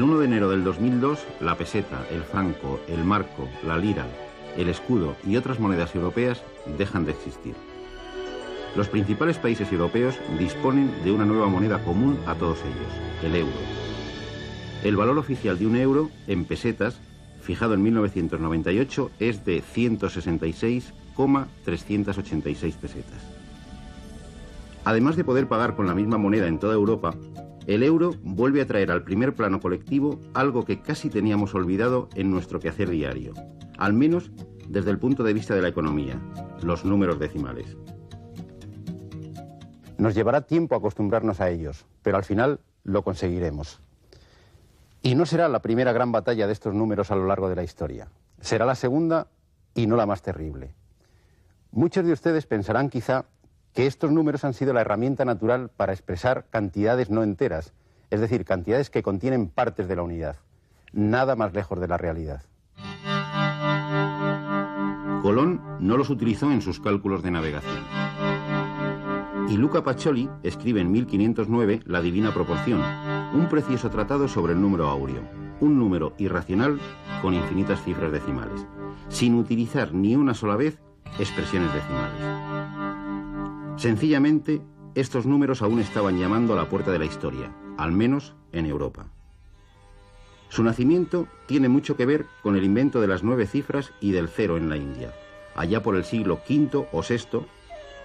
1 de enero del 2002, la peseta, el franco, el marco, la lira, el escudo y otras monedas europeas dejan de existir. Los principales países europeos disponen de una nueva moneda común a todos ellos, el euro. El valor oficial de un euro en pesetas, fijado en 1998, es de 166,386 pesetas. Además de poder pagar con la misma moneda en toda Europa, el euro vuelve a traer al primer plano colectivo algo que casi teníamos olvidado en nuestro quehacer diario, al menos desde el punto de vista de la economía, los números decimales. Nos llevará tiempo acostumbrarnos a ellos, pero al final lo conseguiremos. Y no será la primera gran batalla de estos números a lo largo de la historia. Será la segunda y no la más terrible. Muchos de ustedes pensarán quizá que estos números han sido la herramienta natural para expresar cantidades no enteras, es decir, cantidades que contienen partes de la unidad. Nada más lejos de la realidad. Colón no los utilizó en sus cálculos de navegación. Y Luca Pacioli escribe en 1509 La Divina Proporción, un precioso tratado sobre el número áureo, un número irracional con infinitas cifras decimales, sin utilizar ni una sola vez expresiones decimales. Sencillamente, estos números aún estaban llamando a la puerta de la historia, al menos en Europa. Su nacimiento tiene mucho que ver con el invento de las 9 cifras y del cero en la India, allá por el siglo V o VI,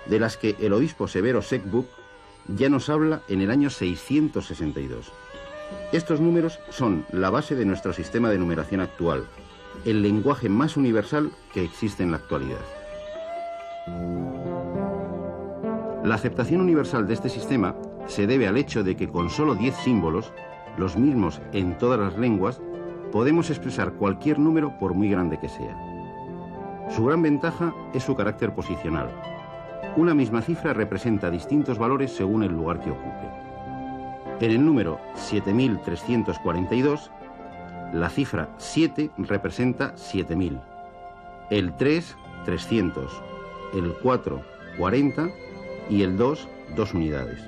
de las que el obispo Severo Secbuc ya nos habla en el año 662. Estos números son la base de nuestro sistema de numeración actual, el lenguaje más universal que existe en la actualidad. La aceptación universal de este sistema se debe al hecho de que con solo 10 símbolos, los mismos en todas las lenguas, podemos expresar cualquier número por muy grande que sea. Su gran ventaja es su carácter posicional. Una misma cifra representa distintos valores según el lugar que ocupe. En el número 7342, la cifra 7 representa 7000, el 3, 300, el 4, 40 y el 2, 2 unidades.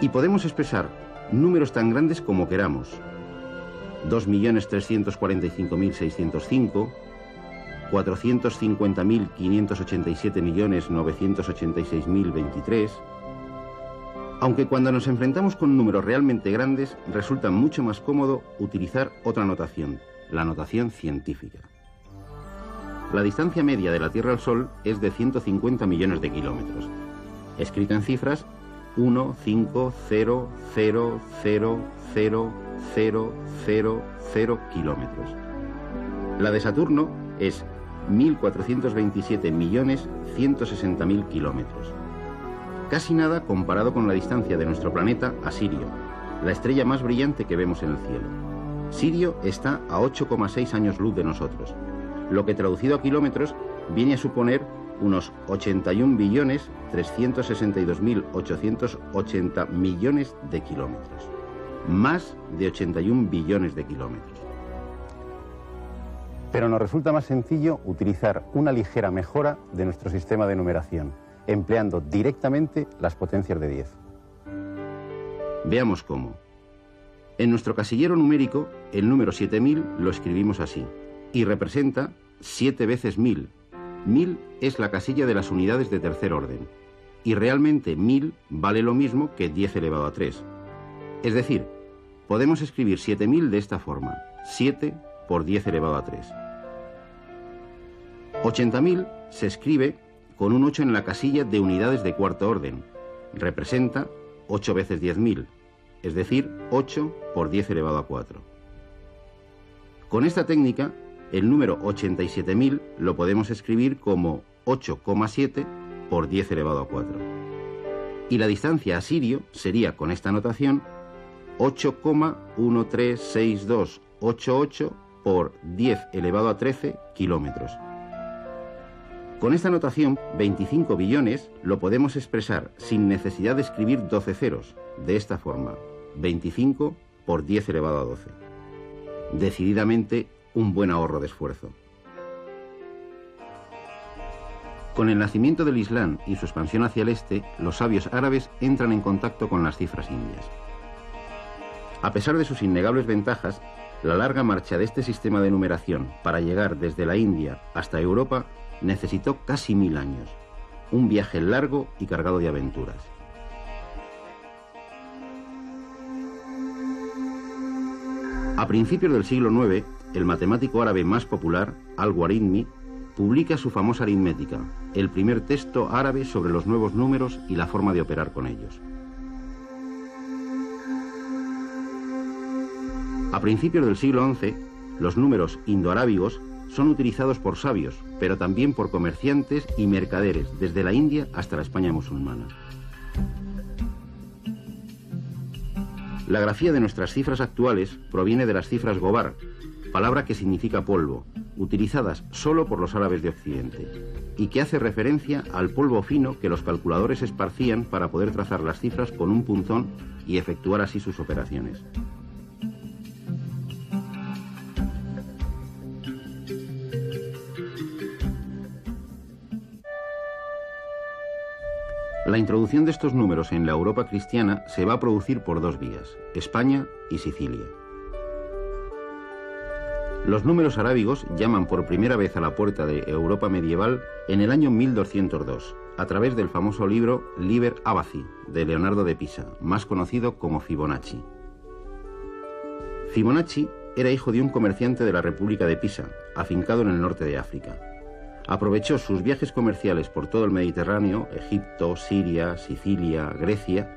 Y podemos expresar números tan grandes como queramos: 2.345.605, 450.587.986.023, aunque cuando nos enfrentamos con números realmente grandes resulta mucho más cómodo utilizar otra notación, la notación científica. La distancia media de la Tierra al Sol es de 150 millones de kilómetros. Escrito en cifras, 1, 5, 0, 0, 0, 0, 0, 0, 0 kilómetros. La de Saturno es 1.427.160.000 kilómetros. Casi nada comparado con la distancia de nuestro planeta a Sirio, la estrella más brillante que vemos en el cielo. Sirio está a 8,6 años luz de nosotros, lo que traducido a kilómetros viene a suponer unos 81.362.880 millones de kilómetros. Más de 81 billones de kilómetros. Pero nos resulta más sencillo utilizar una ligera mejora de nuestro sistema de numeración, empleando directamente las potencias de 10. Veamos cómo. En nuestro casillero numérico, el número 7000 lo escribimos así, y representa 7 veces 1000. 1000 es la casilla de las unidades de tercer orden, y realmente 1000 vale lo mismo que 10 elevado a 3. Es decir, podemos escribir 7000 de esta forma: 7 por 10 elevado a 3. 80.000 se escribe con un 8 en la casilla de unidades de cuarto orden. Representa 8 veces 10.000, es decir, 8 por 10 elevado a 4. Con esta técnica, el número 87.000 lo podemos escribir como 8,7 por 10 elevado a 4. Y la distancia a Sirio sería, con esta notación, 8,136288 por 10 elevado a 13 kilómetros. Con esta notación, 25 billones lo podemos expresar sin necesidad de escribir 12 ceros, de esta forma: 25 por 10 elevado a 12. Decididamente un buen ahorro de esfuerzo. Con el nacimiento del Islam y su expansión hacia el este, los sabios árabes entran en contacto con las cifras indias. A pesar de sus innegables ventajas, la larga marcha de este sistema de numeración para llegar desde la India hasta Europa necesitó casi 1000 años. Un viaje largo y cargado de aventuras. A principios del siglo IX, el matemático árabe más popular, Al-Khwarizmi, publica su famosa aritmética, el primer texto árabe sobre los nuevos números y la forma de operar con ellos. A principios del siglo XI, los números indoarábigos son utilizados por sabios, pero también por comerciantes y mercaderes, desde la India hasta la España musulmana. La grafía de nuestras cifras actuales proviene de las cifras Gobar, palabra que significa polvo, utilizadas solo por los árabes de Occidente, y que hace referencia al polvo fino que los calculadores esparcían para poder trazar las cifras con un punzón y efectuar así sus operaciones. La introducción de estos números en la Europa cristiana se va a producir por dos vías, España y Sicilia. Los números arábigos llaman por primera vez a la puerta de Europa medieval en el año 1202, a través del famoso libro Liber Abaci, de Leonardo de Pisa, más conocido como Fibonacci. Fibonacci era hijo de un comerciante de la República de Pisa, afincado en el norte de África. Aprovechó sus viajes comerciales por todo el Mediterráneo, Egipto, Siria, Sicilia, Grecia,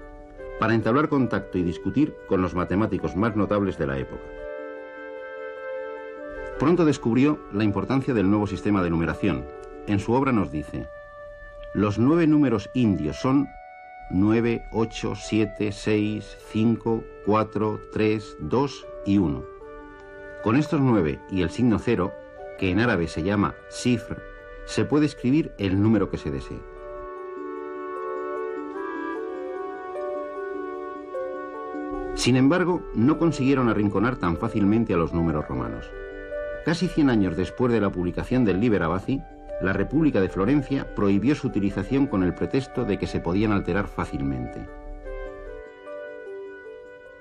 para entablar contacto y discutir con los matemáticos más notables de la época. Pronto descubrió la importancia del nuevo sistema de numeración. En su obra nos dice: los 9 números indios son 9, 8, 7, 6, 5, 4, 3, 2 y 1. Con estos 9 y el signo 0, que en árabe se llama sifr, se puede escribir el número que se desee. Sin embargo, no consiguieron arrinconar tan fácilmente a los números romanos. Casi 100 años después de la publicación del Liber Abaci, la República de Florencia prohibió su utilización con el pretexto de que se podían alterar fácilmente.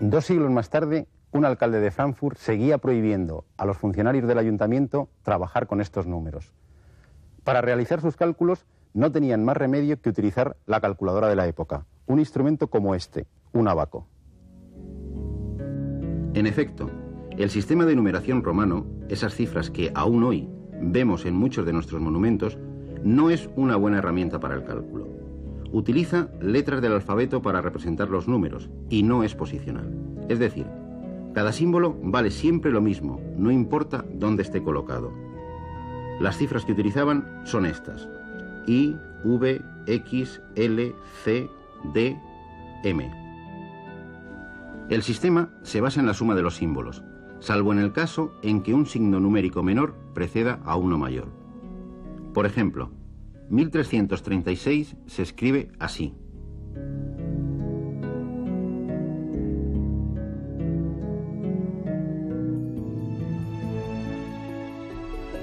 2 siglos más tarde, un alcalde de Frankfurt seguía prohibiendo a los funcionarios del ayuntamiento trabajar con estos números. Para realizar sus cálculos no tenían más remedio que utilizar la calculadora de la época, un instrumento como este, un abaco. En efecto, el sistema de numeración romano, esas cifras que aún hoy vemos en muchos de nuestros monumentos, no es una buena herramienta para el cálculo. Utiliza letras del alfabeto para representar los números y no es posicional. Es decir, cada símbolo vale siempre lo mismo, no importa dónde esté colocado. Las cifras que utilizaban son estas: I, V, X, L, C, D, M. El sistema se basa en la suma de los símbolos, salvo en el caso en que un signo numérico menor preceda a uno mayor. Por ejemplo, 1336 se escribe así.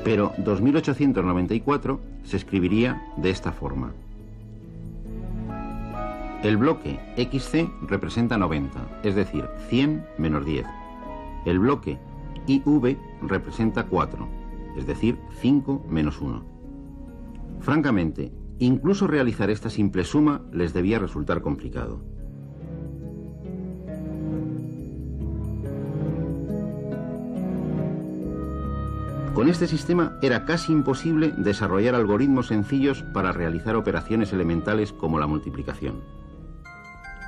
Pero 2894 se escribiría de esta forma. El bloque XC representa 90, es decir, 100 menos 10. El bloque IV representa 4, es decir, 5 menos 1. Francamente, incluso realizar esta simple suma les debía resultar complicado. Con este sistema era casi imposible desarrollar algoritmos sencillos para realizar operaciones elementales como la multiplicación.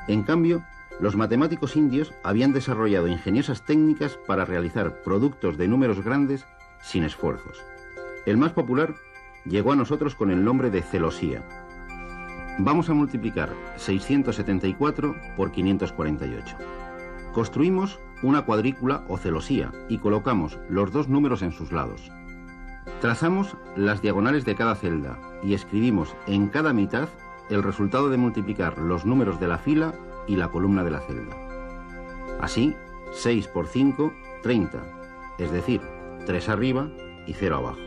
En cambio, los matemáticos indios habían desarrollado ingeniosas técnicas para realizar productos de números grandes sin esfuerzos. El más popular llegó a nosotros con el nombre de celosía. Vamos a multiplicar 674 por 548. Construimos una cuadrícula o celosía y colocamos los dos números en sus lados. Trazamos las diagonales de cada celda y escribimos en cada mitad el resultado de multiplicar los números de la fila y la columna de la celda. Así, 6 por 5, 30, es decir, 3 arriba y 0 abajo.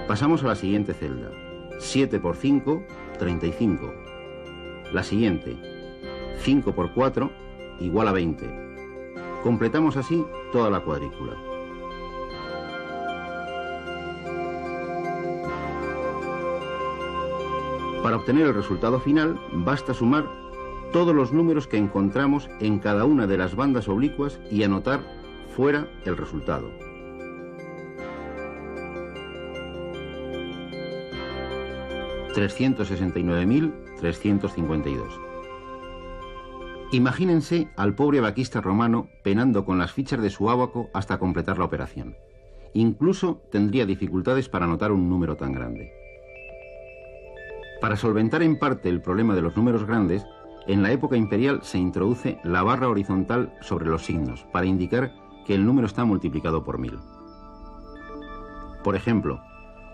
Pasamos a la siguiente celda. 7 por 5, 35. La siguiente, 5 por 4, igual a 20. Completamos así toda la cuadrícula. Para obtener el resultado final, basta sumar todos los números que encontramos en cada una de las bandas oblicuas y anotar fuera el resultado. $369.352. Imagínense al pobre vaquista romano penando con las fichas de su ábaco hasta completar la operación. Incluso tendría dificultades para anotar un número tan grande. Para solventar en parte el problema de los números grandes, en la época imperial se introduce la barra horizontal sobre los signos para indicar que el número está multiplicado por 1000. Por ejemplo,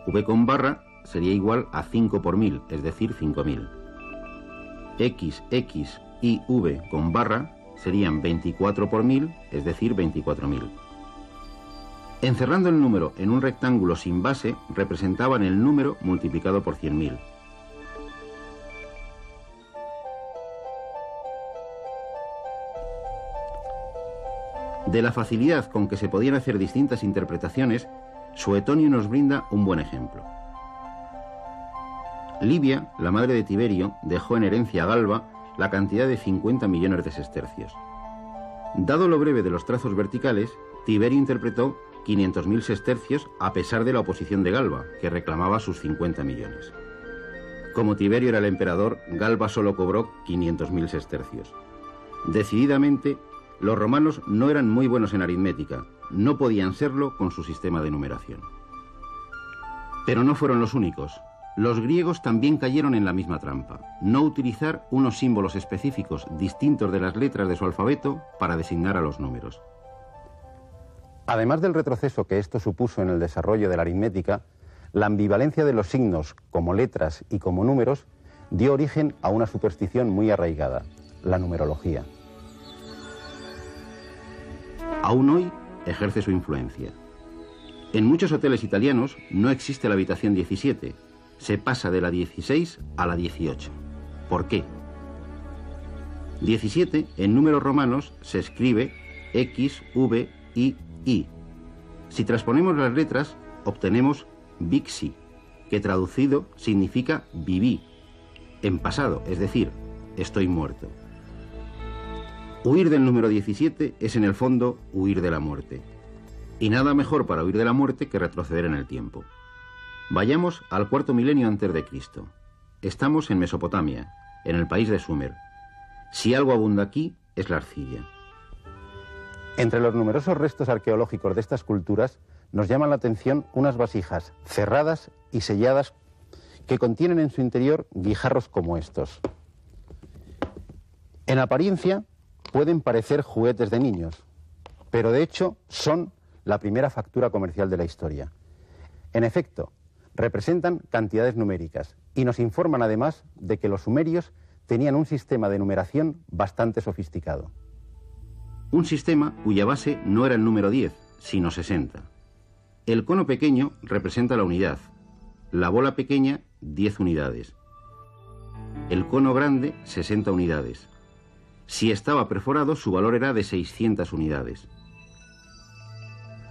V con barra sería igual a 5 por 1000, es decir, 5000. X, X y V con barra serían 24 por 1000, es decir, 24.000. Encerrando el número en un rectángulo sin base, representaban el número multiplicado por 100.000. De la facilidad con que se podían hacer distintas interpretaciones, Suetonio nos brinda un buen ejemplo. Livia, la madre de Tiberio, dejó en herencia a Galba la cantidad de 50 millones de sestercios. Dado lo breve de los trazos verticales, Tiberio interpretó 500.000 sestercios a pesar de la oposición de Galba, que reclamaba sus 50 millones. Como Tiberio era el emperador, Galba solo cobró 500.000 sestercios. Decididamente, los romanos no eran muy buenos en aritmética, no podían serlo con su sistema de numeración. Pero no fueron los únicos. Los griegos también cayeron en la misma trampa, no utilizar unos símbolos específicos distintos de las letras de su alfabeto para designar a los números. Además del retroceso que esto supuso en el desarrollo de la aritmética, la ambivalencia de los signos como letras y como números dio origen a una superstición muy arraigada, la numerología. Aún hoy ejerce su influencia. En muchos hoteles italianos no existe la habitación 17, se pasa de la 16 a la 18. ¿Por qué? 17 en números romanos se escribe X, V, I, I. Si transponemos las letras, obtenemos vixi, que traducido significa viví, en pasado, es decir, estoy muerto. Huir del número 17 es en el fondo huir de la muerte. Y nada mejor para huir de la muerte que retroceder en el tiempo. Vayamos al cuarto milenio antes de Cristo. Estamos en Mesopotamia, en el país de Sumer. Si algo abunda aquí, es la arcilla. Entre los numerosos restos arqueológicos de estas culturas, nos llaman la atención unas vasijas cerradas y selladas que contienen en su interior guijarros como estos. En apariencia, pueden parecer juguetes de niños, pero de hecho son la primera factura comercial de la historia. En efecto, representan cantidades numéricas y nos informan además de que los sumerios tenían un sistema de numeración bastante sofisticado. Un sistema cuya base no era el número 10, sino 60. El cono pequeño representa la unidad, la bola pequeña 10 unidades, el cono grande 60 unidades. Si estaba perforado, su valor era de 600 unidades.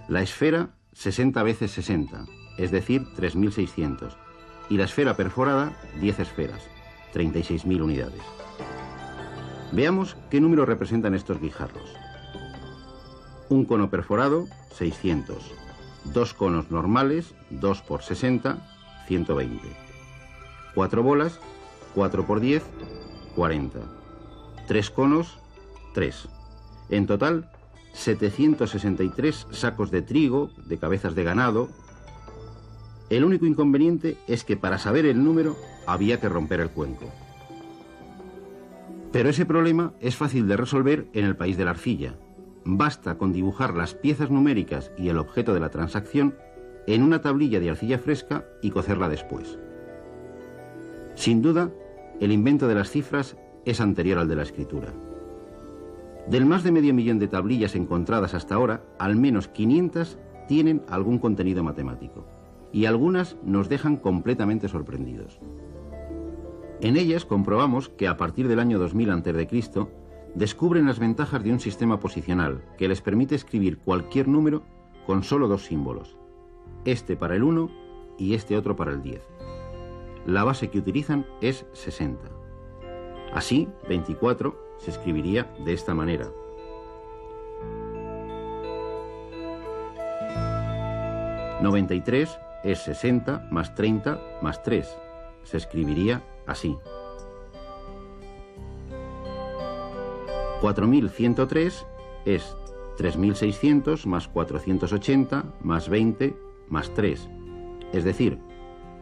La esfera 60 veces 60, es decir, 3.600. Y la esfera perforada, 10 esferas, 36.000 unidades. Veamos qué número representan estos guijarros. Un cono perforado, 600. Dos conos normales, 2 por 60, 120. 4 bolas, 4 por 10, 40. 3 conos, 3. En total, 763 sacos de trigo, de cabezas de ganado. El único inconveniente es que para saber el número había que romper el cuenco. Pero ese problema es fácil de resolver en el país de la arcilla. Basta con dibujar las piezas numéricas y el objeto de la transacción en una tablilla de arcilla fresca y cocerla después. Sin duda, el invento de las cifras es anterior al de la escritura. Del más de 500.000 de tablillas encontradas hasta ahora, al menos 500 tienen algún contenido matemático, y algunas nos dejan completamente sorprendidos. En ellas comprobamos que a partir del año 2000 a.C., descubren las ventajas de un sistema posicional que les permite escribir cualquier número con solo dos símbolos, este para el 1 y este otro para el 10. La base que utilizan es 60. Así, 24 se escribiría de esta manera. ...93 es 60 más 30 más 3. Se escribiría así. 4103 es 3600 más 480 más 20 más 3. Es decir,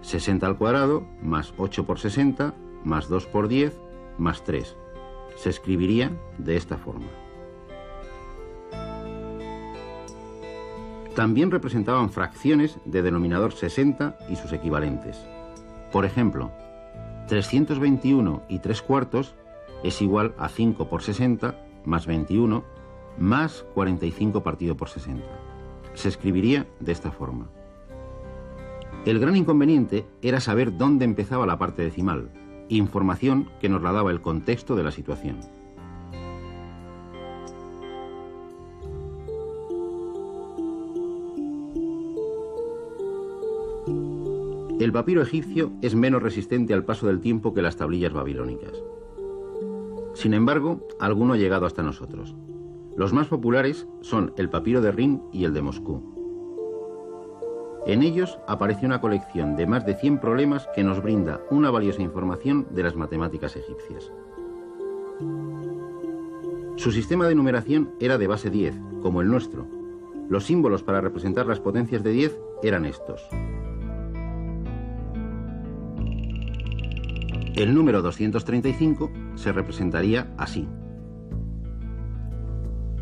60 al cuadrado más 8 por 60 más 2 por 10 más 3. Se escribiría de esta forma. También representaban fracciones de denominador 60 y sus equivalentes. Por ejemplo, 321 y 3 cuartos es igual a 5 por 60 más 21 más 45 partido por 60. Se escribiría de esta forma. El gran inconveniente era saber dónde empezaba la parte decimal, información que nos la daba el contexto de la situación. El papiro egipcio es menos resistente al paso del tiempo que las tablillas babilónicas. Sin embargo, alguno ha llegado hasta nosotros. Los más populares son el papiro de Rin y el de Moscú. En ellos aparece una colección de más de 100 problemas que nos brinda una valiosa información de las matemáticas egipcias. Su sistema de numeración era de base 10, como el nuestro. Los símbolos para representar las potencias de 10 eran estos. El número 235 se representaría así.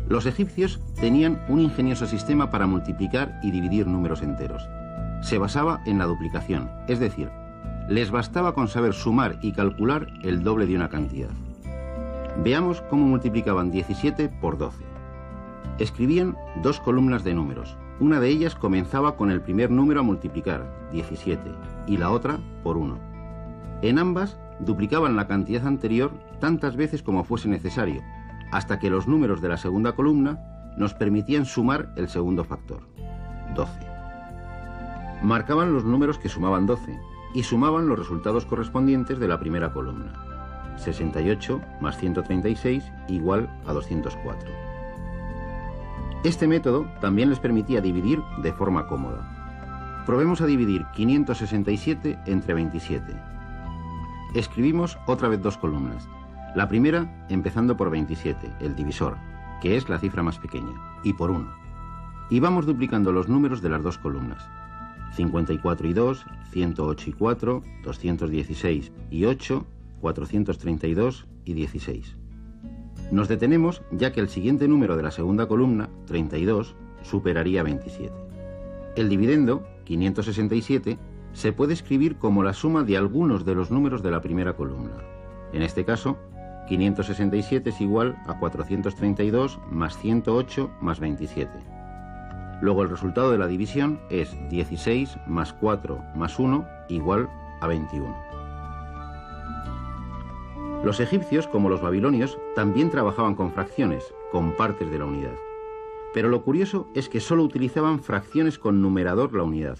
Los egipcios tenían un ingenioso sistema para multiplicar y dividir números enteros. Se basaba en la duplicación, es decir, les bastaba con saber sumar y calcular el doble de una cantidad. Veamos cómo multiplicaban 17 por 12. Escribían dos columnas de números. Una de ellas comenzaba con el primer número a multiplicar, 17, y la otra por 1. En ambas duplicaban la cantidad anterior tantas veces como fuese necesario, hasta que los números de la segunda columna nos permitían sumar el segundo factor, 12. Marcaban los números que sumaban 12 y sumaban los resultados correspondientes de la primera columna. 68 más 136 igual a 204. Este método también les permitía dividir de forma cómoda. Probemos a dividir 567 entre 27. Escribimos otra vez dos columnas. La primera empezando por 27, el divisor, que es la cifra más pequeña, y por 1. Y vamos duplicando los números de las dos columnas. 54 y 2, 108 y 4, 216 y 8, 432 y 16. Nos detenemos ya que el siguiente número de la segunda columna, 32, superaría 27. El dividendo, 567, se puede escribir como la suma de algunos de los números de la primera columna. En este caso, 567 es igual a 432 más 108 más 27. Luego el resultado de la división es 16 más 4 más 1 igual a 21. Los egipcios, como los babilonios, también trabajaban con fracciones, con partes de la unidad. Pero lo curioso es que solo utilizaban fracciones con numerador la unidad.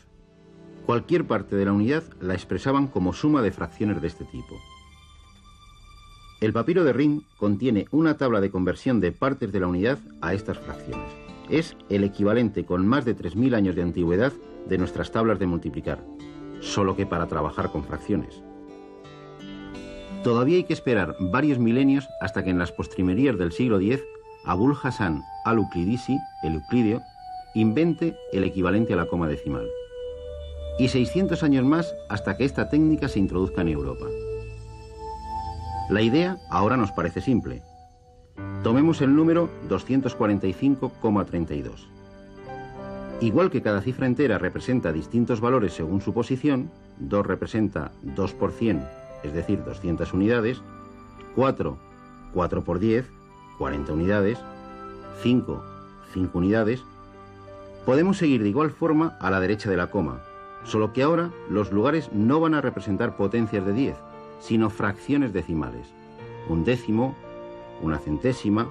Cualquier parte de la unidad la expresaban como suma de fracciones de este tipo. El papiro de Rin contiene una tabla de conversión de partes de la unidad a estas fracciones. Es el equivalente con más de 3000 años de antigüedad de nuestras tablas de multiplicar, solo que para trabajar con fracciones. Todavía hay que esperar varios milenios hasta que en las postrimerías del siglo X, Abul Hasan al-Uqlidisi, el euclideo, invente el equivalente a la coma decimal. Y 600 años más hasta que esta técnica se introduzca en Europa. La idea ahora nos parece simple. Tomemos el número 245,32. Igual que cada cifra entera representa distintos valores según su posición, 2 representa 2 por 100, es decir, 200 unidades, 4 por 10, 40 unidades, 5 unidades, podemos seguir de igual forma a la derecha de la coma, solo que ahora los lugares no van a representar potencias de 10, sino fracciones decimales. Un décimo, una centésima.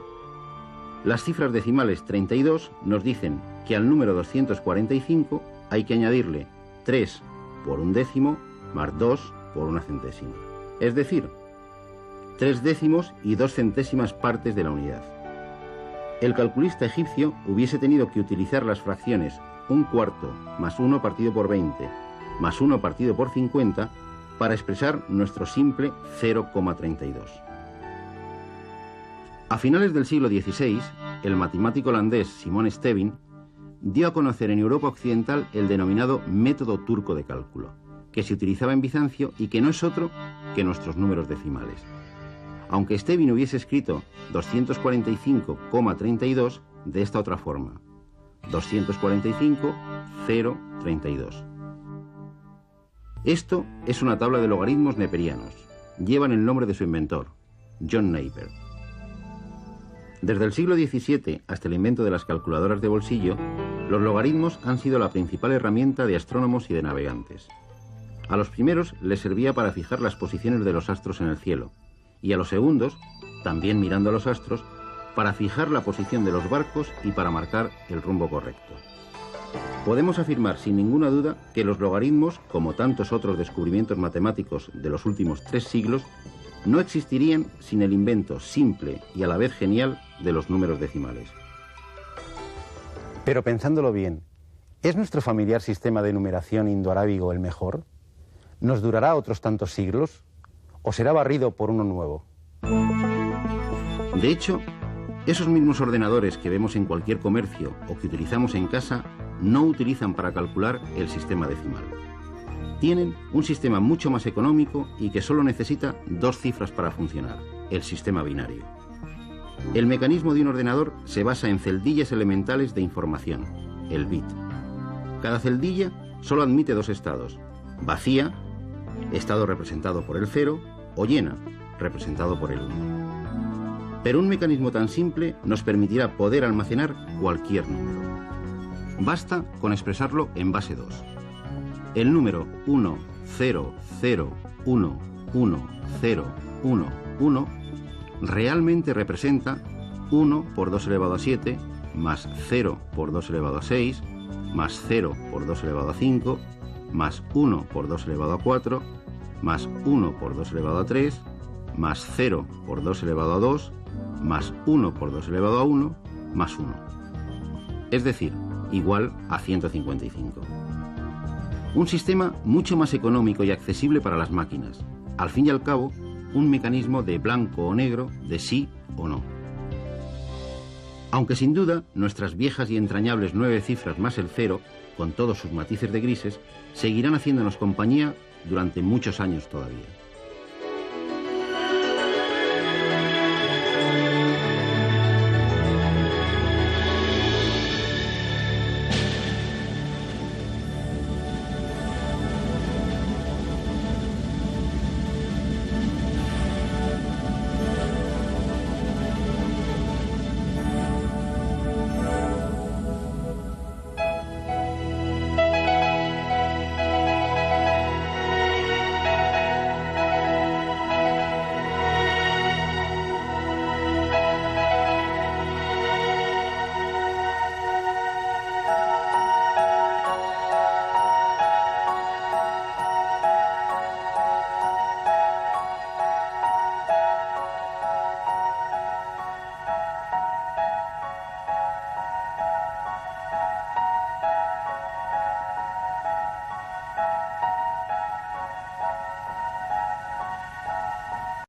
Las cifras decimales 32 nos dicen que al número 245 hay que añadirle 3 por un décimo más 2 por una centésima. Es decir, 3 décimos y 2 centésimas partes de la unidad. El calculista egipcio hubiese tenido que utilizar las fracciones 1/4 más 1 partido por 20 más 1 partido por 50 para expresar nuestro simple 0,32. A finales del siglo XVI, el matemático holandés Simon Stevin dio a conocer en Europa occidental el denominado método turco de cálculo, que se utilizaba en Bizancio y que no es otro que nuestros números decimales. Aunque Stevin hubiese escrito 245,32 de esta otra forma, 245,032. Esto es una tabla de logaritmos neperianos. Llevan el nombre de su inventor, John Napier. Desde el siglo XVII hasta el invento de las calculadoras de bolsillo, los logaritmos han sido la principal herramienta de astrónomos y de navegantes. A los primeros les servía para fijar las posiciones de los astros en el cielo, y a los segundos, también mirando a los astros, para fijar la posición de los barcos y para marcar el rumbo correcto. Podemos afirmar sin ninguna duda que los logaritmos, como tantos otros descubrimientos matemáticos de los últimos 3 siglos, no existirían sin el invento simple y a la vez genial de los números decimales. Pero pensándolo bien, ¿es nuestro familiar sistema de numeración indoarábigo el mejor? ¿Nos durará otros tantos siglos? ¿O será barrido por uno nuevo? De hecho, esos mismos ordenadores que vemos en cualquier comercio o que utilizamos en casa no utilizan para calcular el sistema decimal. Tienen un sistema mucho más económico y que solo necesita 2 cifras para funcionar, el sistema binario. El mecanismo de un ordenador se basa en celdillas elementales de información, el bit. Cada celdilla solo admite 2 estados: vacía, estado representado por el 0, o llena, representado por el 1. Pero un mecanismo tan simple nos permitirá poder almacenar cualquier número. Basta con expresarlo en base 2. El número 1, 0, 0, 1, 1, 0, 1, 1 realmente representa 1 por 2 elevado a 7, más 0 por 2 elevado a 6, más 0 por 2 elevado a 5, más 1 por 2 elevado a 4, más 1 por 2 elevado a 3, más 0 por 2 elevado a 2, más 1 por 2 elevado a 1, más 1. Es decir, igual a 155. Un sistema mucho más económico y accesible para las máquinas. Al fin y al cabo, un mecanismo de blanco o negro, de sí o no. Aunque sin duda, nuestras viejas y entrañables 9 cifras más el 0, con todos sus matices de grises, seguirán haciéndonos compañía durante muchos años todavía.